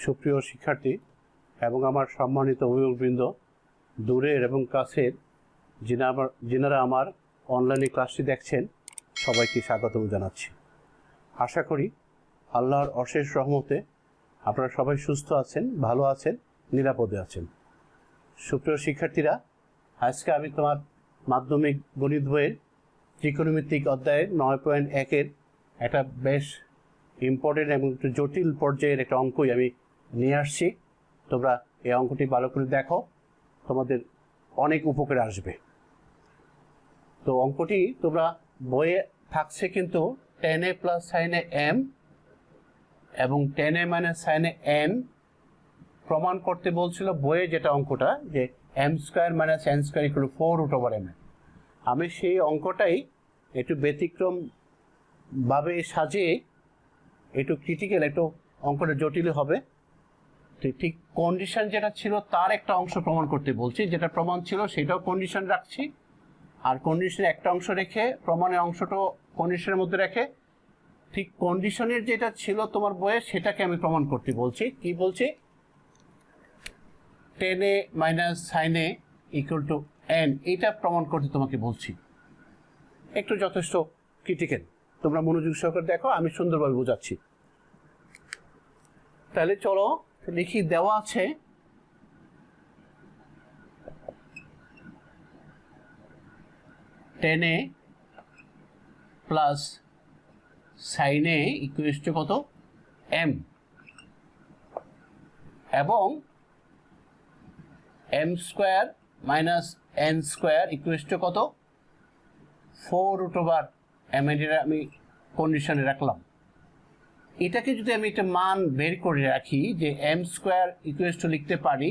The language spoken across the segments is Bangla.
সুপ্রিয় শিক্ষার্থী এবং আমার সম্মানিত অভিভাবকবৃন্দ, দূরের এবং কাছের যিনারা আমার অনলাইনে ক্লাসটি দেখছেন, সবাইকে স্বাগতম জানাচ্ছি। আশা করি আল্লাহর অশেষ রহমতে আপনারা সবাই সুস্থ আছেন, ভালো আছেন, নিরাপদে আছেন। সুপ্রিয় শিক্ষার্থীরা, আজকে আমি তোমার মাধ্যমিক গণিত বইয়ের ত্রিকোণমিতিক অধ্যায়ের 9.1-এর একটা বেশ ইম্পর্টেন্ট এবং একটু জটিল পর্যায়ের একটা অঙ্কই আমি নিয়ে আসছি। তোমরা এই অঙ্কটি ভালো করে দেখো, তোমাদের অনেক উপকারে আসবে। তো অঙ্কটি তোমরা বইয়ে থাকছে কিন্তু tan a plus sin a m এবং tan a minus sin a n প্রমাণ করতে বলছিল বইয়ে, যেটা অঙ্কটা যে m square minus n square equal 4√m। আমি সেই অঙ্কটাই একটু ব্যতিক্রমভাবে সাজিয়ে একটু ক্রিটিক্যাল, একটু অঙ্কটা জটিল হবে। ঠিক কন্ডিশন যেটা ছিল তার একটা অংশ প্রমাণ করতে বলছি, যেটা প্রমাণ ছিল সেটাও কন্ডিশন রাখছি, আর কন্ডিশনে একটা অংশ রেখে প্রমাণের অংশটাও কন্ডিশনের মধ্যে রেখে ঠিক কন্ডিশনের যেটা ছিল তোমার বইয়ে সেটাকে আমি প্রমাণ করতে বলছি। কি বলছি? tan a minus sin a equal two n, এটা প্রমাণ করতে তোমাকে বলছি। একটু যথেষ্ট ক্রিটিক্যাল, তোমরা মনোযোগ সহকারে দেখো, আমি সুন্দরভাবে বোঝাচ্ছি। তাহলে চলো লিখি। দেওয়া আছে tan a plus sin a equal two কত? m, এবং m square minus n square equal two কত? 4√m। এটা আমি কন্ডিশনে রাখলাম। এটাকে যদি আমি একটা মান বের করে রাখি, যে m স্কোয়ার ইকুয়াল টু লিখতে পারি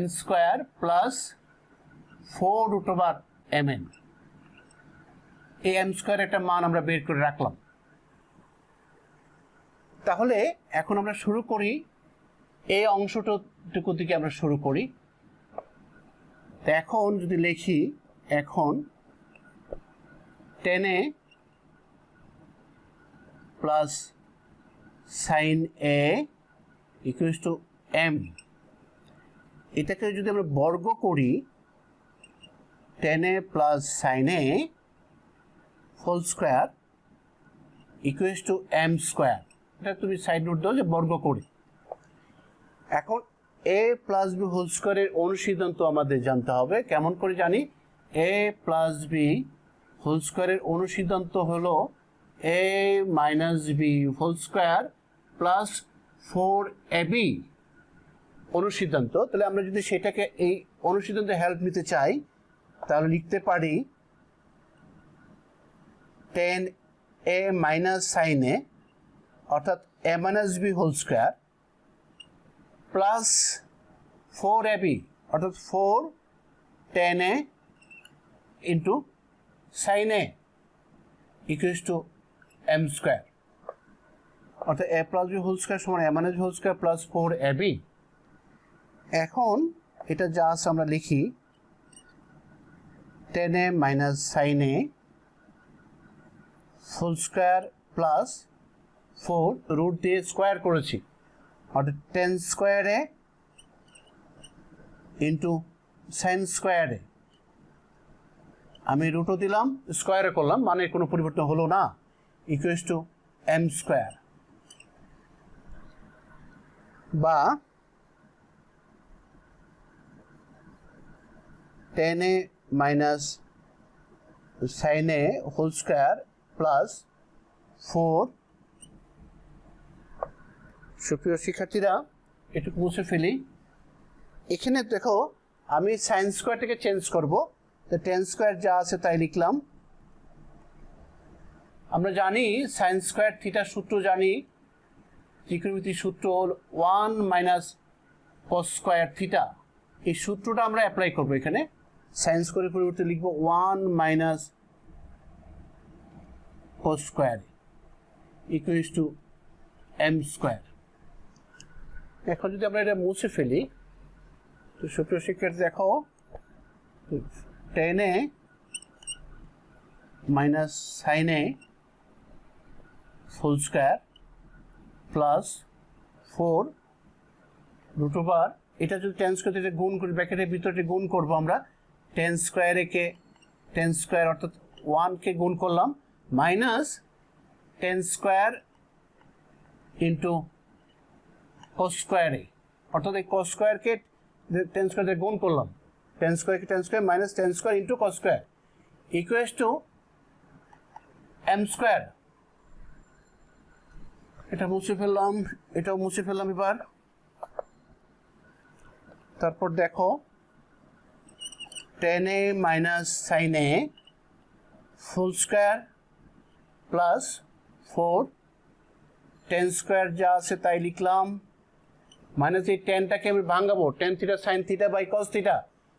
n স্কোয়ার প্লাস 4√mn, এই m স্কোয়ার একটা মান আমরা বের করে রাখলাম। তাহলে এখন আমরা শুরু করি, এই অংশটুকু থেকে আমরা শুরু করি। তো এখন যদি লিখি, এখন tan a plus sin a equal to m, এটাকে যদি আমরা বর্গ করি, tan a plus sin a whole square equal to m square. এটা তুমি সাইড নোট দাও যে বর্গ করি। এখন a প্লাস বি হোল স্কোয়ারের অনুসিদ্ধান্ত আমাদের জানতে হবে। কেমন করে জানি? a প্লাস বি হোল স্কোয়ারের অনুসিদ্ধান্ত হলো a minus B whole square plus 4ab অনুসিদ্ধান্ত। তাহলে আমরা যদি সেটাকে এই অনুসিদ্ধান্তে হেল্প নিতে চাই, তাহলে লিখতে পারি tan a minus sin a অর্থাৎ a minus B whole square plus 4ab অর্থাৎ 4 tan a into sin a equal to m square, অর্থাৎ a plus b whole square সমান a minus B whole square plus 4ab। এখন এটা যা আছে আমরা লিখি tan a minus sin a whole square plus 4 root দিয়ে স্কোয়ার করেছি, অর্থাৎ tan square a into sin square a। আমি রুটও দিলাম, স্কোয়ারে করলাম, মানে কোনো পরিবর্তন হলো না, ইকুয়াল টু m স্কোয়ার। বা tan a minus sin a whole square plus 4। সুপ্রিয় শিক্ষার্থীরা, এটুকু মুছে ফেলি। এখানে দেখো, আমি সাইন স্কোয়ারটাকে চেঞ্জ করব, তো tan স্কোয়ার যা আছে তাই লিখলাম। আমরা জানি সাইন স্কোয়ার থিটার সূত্র জানি, ত্রিকোণমিতির সূত্র 1 মাইনাস কস স্কোয়ার থিটা। এই সূত্রটা আমরা অ্যাপ্লাই করব এখানে। সাইন স্কোয়ারের পরিবর্তে লিখব 1 minus cos square equal to m square. এখন যদি আমরা এটা মুছে ফেলি, তো সুপ্রিয় শিক্ষার্থী দেখো, tan a minus sin a whole square plus 4 root over এটা যদি টেন স্কোয়ার থেকে গুণ করি ব্র্যাকেটের ভিতরে গুণ করবো আমরা টেন স্কোয়ারে কে টেন স্কোয়ার অর্থাৎ 1 কে গুণ করলাম মাইনাস টেন স্কোয়ার ইন্টু কস স্কোয়ারে অর্থাৎ এই কস স্কোয়ারকে টেন স্কোয়ার দিয়ে গুণ করলাম টেন স্কোয়ারকে tan square minus tan square into cos square equals to M square. এটা মুছে ফেললাম, এটাও মুছে ফেললাম এবার। তারপর দেখো tan A minus sine A full square plus 4 tan square যা আছে তাই লিখলাম মাইনাস এই টেনটাকে আমি ভাঙাবো tan theta sine theta by cos theta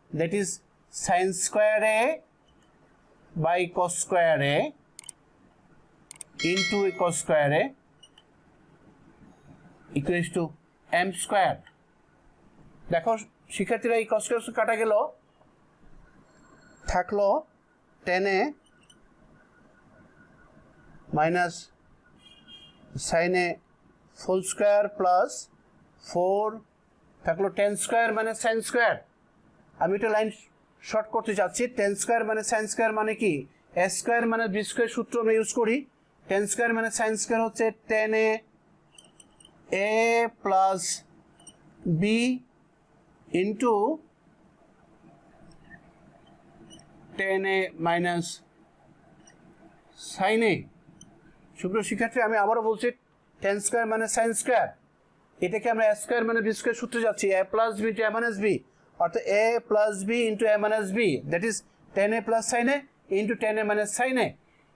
that is sine square A by cos square A into cos square A equals to M square. দেখো শিক্ষার্থীরা এই কস স্কোয়ার কাটা গেল, থাকলো ten A minus sine A full square plus 4 থাকলো টেন স্কোয়ার মানে সাইন স্কোয়ার। আমি একটা লাইন শর্ট করতে চাচ্ছি টেন স্কোয়ার মানে সাইন স্কোয়ার মানে কি এ স্কোয়ার মানে বি স্কোয়ার সূত্র আমরা ইউজ করি টেন স্কোয়ার মানে সাইন স্কোয়ার হচ্ছে ten A plus B into tan A minus sine এ। সুপ্রিয় শিক্ষার্থী আমি আবারও বলছি টেন স্কোয়ার মানে সাইন স্কোয়ার এটাকে আমরা এ স্কোয়ার মানে বি স্কোয়ার সূত্রে যাচ্ছি A plus B to A minus B অর্থাৎ A plus B into A minus B that is tan A plus sine A into tan A minus sine A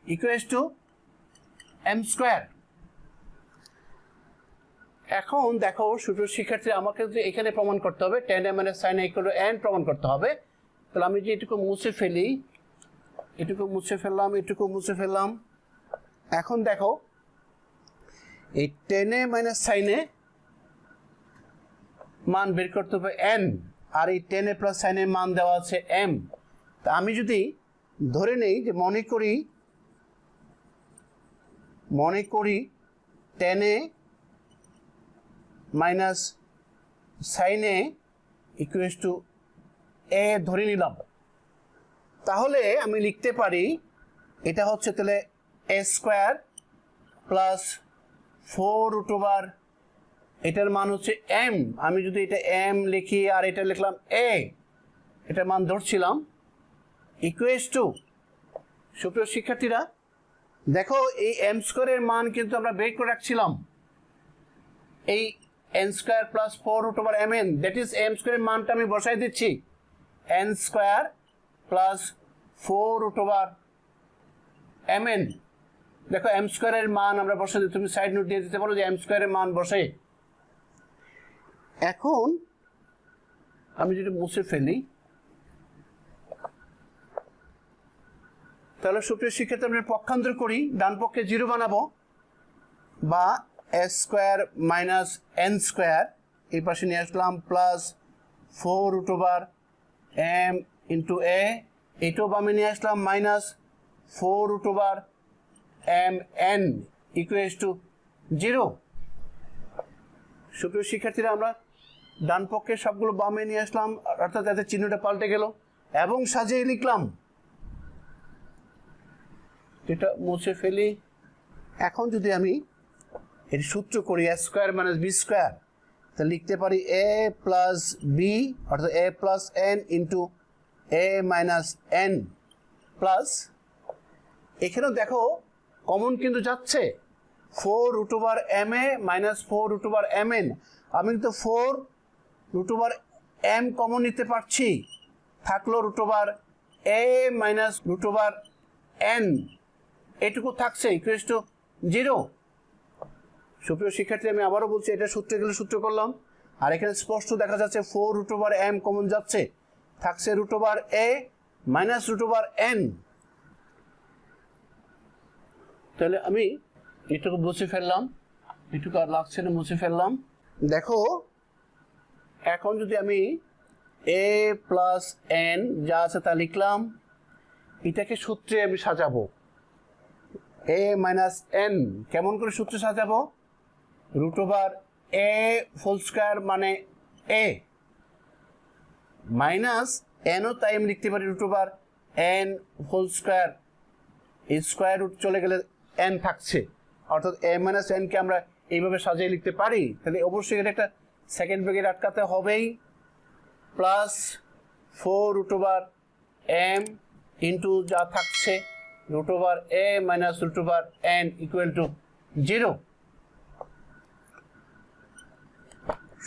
equals to M square. এখন দেখো সুপ্রিয় শিক্ষার্থী আমাকে যে এখানে প্রমাণ করতে হবে ten A minus sine A equal two N প্রমাণ করতে হবে। তাহলে আমি যে এটুকু মুছে ফেলি এটুকু মুছে ফেললাম এটুকু মুছে ফেললাম। এখন দেখো এই টেন এ মাইনাস সাইন এ মান বের করতে হবে এন আর এই টেন এ প্লাস সাইন এর মান দেওয়া আছে এম। তা আমি যদি ধরে নেই যে মনে করি tan A minus sine A equals to A ধরে নিলাম, তাহলে আমি লিখতে পারি এটা হচ্ছে তাহলে A square plus 4 root over এটার মান হচ্ছে এম। আমি যদি এটা এম লিখি আর এটা লিখলাম এ এটার মান ধরছিলাম ইকুয়ালস টু সুপ্রিয় শিক্ষার্থীরা দেখো এই এম স্কোয়ারের মান কিন্তু আমরা বের করে রাখছিলাম এই n square plus 4 root over M n that is m স্কোয়ারের মানটা আমি বসাই দিচ্ছি n square plus 4 root over M n. দেখো এম স্কোয়ারের মান আমরা বসাই দিই, তুমি সাইড নোট দিয়ে দিতে পারো যে এম স্কোয়ারের মান বসে। এখন আমি যদি মুছে ফেলি তাহলে সুপ্রিয় শিক্ষার্থী আমরা পক্ষান্তর করি ডান পক্ষে 0 বানাবো বা A square minus N square এই পাশে নিয়ে আসলাম plus 4 root over M into A এটাও বামে নিয়ে আসলাম minus 4 root over M N equals to 0। সুপ্রিয় শিক্ষার্থীরা আমরা ডান পক্ষে সবগুলো বামে নিয়ে আসলাম অর্থাৎ তাদের চিহ্নটা পাল্টে গেল এবং সাজিয়ে লিখলাম এটা মুছে ফেলি। এখন যদি আমি এর সূত্র করি A square minus B square তাহলে লিখতে পারি এ প্লাস বি অর্থাৎ A plus N into A minus N plus এখানেও দেখো কমন কিন্তু যাচ্ছে 4 root over M A minus 4 root over M N. আমি কিন্তু 4 রুট ওভার এম কমন নিতে পারছি, থাকলো রুট ওভার এ মাইনাস রুট ওভার এন এটুকু থাকছে ইকুয়ালস টু 0। সুপ্রিয় শিক্ষার্থী আমি আবারও বলছি এটা সূত্রে গেলে সূত্র করলাম আর এখানে স্পষ্ট দেখা যাচ্ছে 4 রুট ওভার এম কমন যাচ্ছে, থাকছে রুট ওভার এ মাইনাস রুট ওভার এন। তাহলে আমি এটুকু মুছে ফেললাম, এটুকু আর লাগছে না মুছে ফেললাম। দেখো এখন যদি আমি এ প্লাস এন যা আছে তা লিখলাম এটাকে সূত্রে আমি সাজাবো এ মাইনাস এন কেমন করে সূত্রে সাজাবো root over a full square মানে এ মাইনাস এনও তাই আমি লিখতে পারি root over n whole square, এই স্কোয়ার রুট চলে গেলে এন থাকছে, অর্থাৎ এ মাইনাস এনকে আমরা এইভাবে সাজিয়ে লিখতে পারি। তাহলে অবশ্যই এটা একটা সেকেন্ড ব্র্যাকেট আটকাতে হবেই, plus 4 root over M into যা থাকছে root over A minus root over N equal to 0।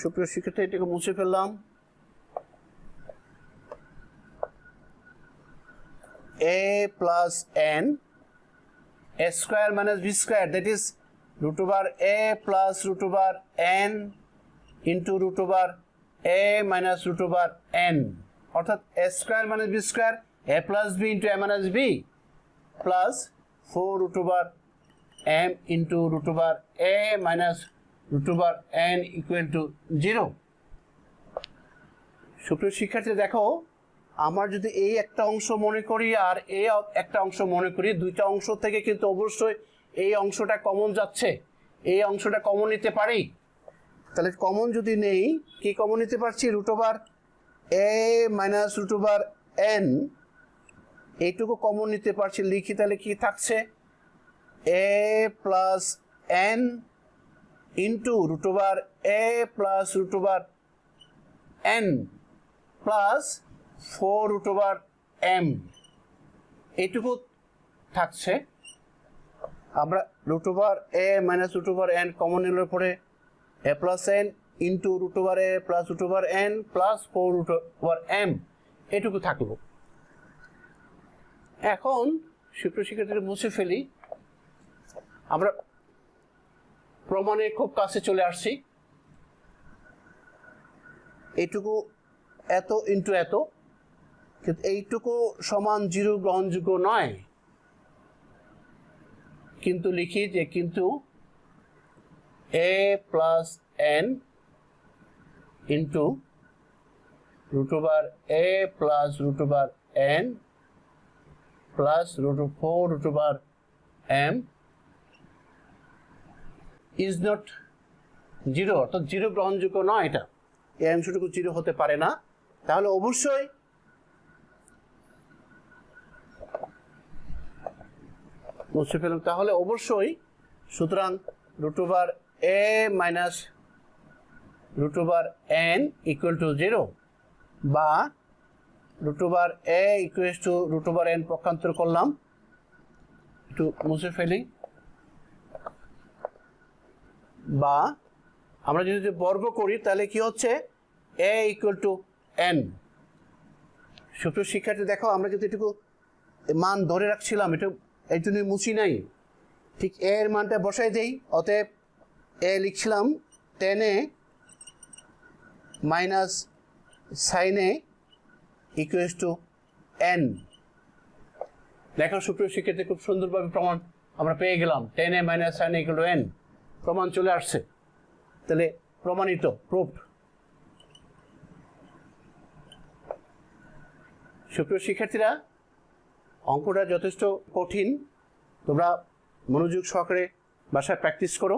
সুপ্রিয় শিক্ষার্থী, এটাকে মুছে ফেললাম। a plus n a square minus b square, that is root over a plus root over n into root over a minus root over n, অর্থাৎ a square minus b square a plus b into a minus b plus 4 root over m into root over a minus root over n equal to 0। সুপ্রিয় শিক্ষার্থী, দেখো আমার যদি এই একটা অংশ মনে করি আর এই একটা অংশ মনে করি, দুইটা অংশ থেকে কিন্তু অবশ্যই এই অংশটা কমন যাচ্ছে, এই অংশটা কমন নিতে পারি। তাহলে কমন যদি নেই, কি কমন নিতে পারছি? রুট ওভার এ মাইনাস রুট ওভার এন, এইটুকু কমন নিতে পারছি। লিখি তাহলে কি থাকছে? A plus N into root over A plus root over N plus 4 root over M, এইটুকু থাকছে। আমরা রুট ওভার এ minus root over N common নিলে পরে A plus N into root over A plus root over N plus 4 root over M, এটুকু থাকলো। এখন সুপ্রিয় শিক্ষার্থীরা মুছে ফেলি, আমরা প্রমাণে খুব কাছে চলে আসছি। এইটুকু এত ইন্টু এত, কিন্তু এইটুকু সমান 0 গ্রহণযোগ্য নয়। কিন্তু লিখি যে কিন্তু A plus N into root over A plus root over N plus root 4 root over M is not 0, অর্থাৎ 0 গ্রহণযোগ্য নয়। এটা এই অংশটুকু 0 হতে পারে না। তাহলে অবশ্যই মুছে ফেলুন। তাহলে অবশ্যই সুতরাং root over A minus root over N equal to 0, বা root over A equal to root over N পক্ষান্তর করলাম, একটু মুছে ফেলি, বা আমরা যদি বর্গ করি তাহলে কি হচ্ছে? এ ইকুয়াল টু এন। সুপ্রিয় শিক্ষার্থী, দেখো আমরা কিন্তু এটুকু মান ধরে রাখছিলাম, এটা এই জন্যই মুছি নাই। ঠিক এর মানটা বসাই দেই, অতএব এ লিখছিলাম 10a মাইনাস সাইন এ ইকুয়াল টু এন। দেখো সুপ্রিয় শিক্ষার্থী, খুব সুন্দরভাবে প্রমাণ আমরা পেয়ে গেলাম। 10a মাইনাস সাইন এ ইকুয়াল টু এন, প্রমাণ চলে আসছে। তাহলে প্রমাণিত, প্রুফড। সুপ্রিয় শিক্ষার্থীরা, অঙ্কটা যথেষ্ট কঠিন, তোমরা মনোযোগ সহকারে বাসায় প্র্যাকটিস করো।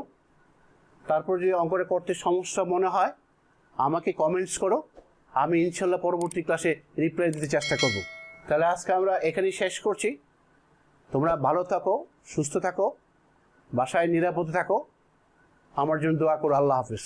তারপর যদি অঙ্কটা করতে সমস্যা মনে হয় আমাকে কমেন্টস করো, আমি ইনশাল্লাহ পরবর্তী ক্লাসে রিপ্লাই দিতে চেষ্টা করব। তাহলে আজকে আমরা এখানেই শেষ করছি। তোমরা ভালো থাকো, সুস্থ থাকো, বাসায় নিরাপদে থাকো, আমার জন্য দোয়া করো। আল্লাহ হাফেজ।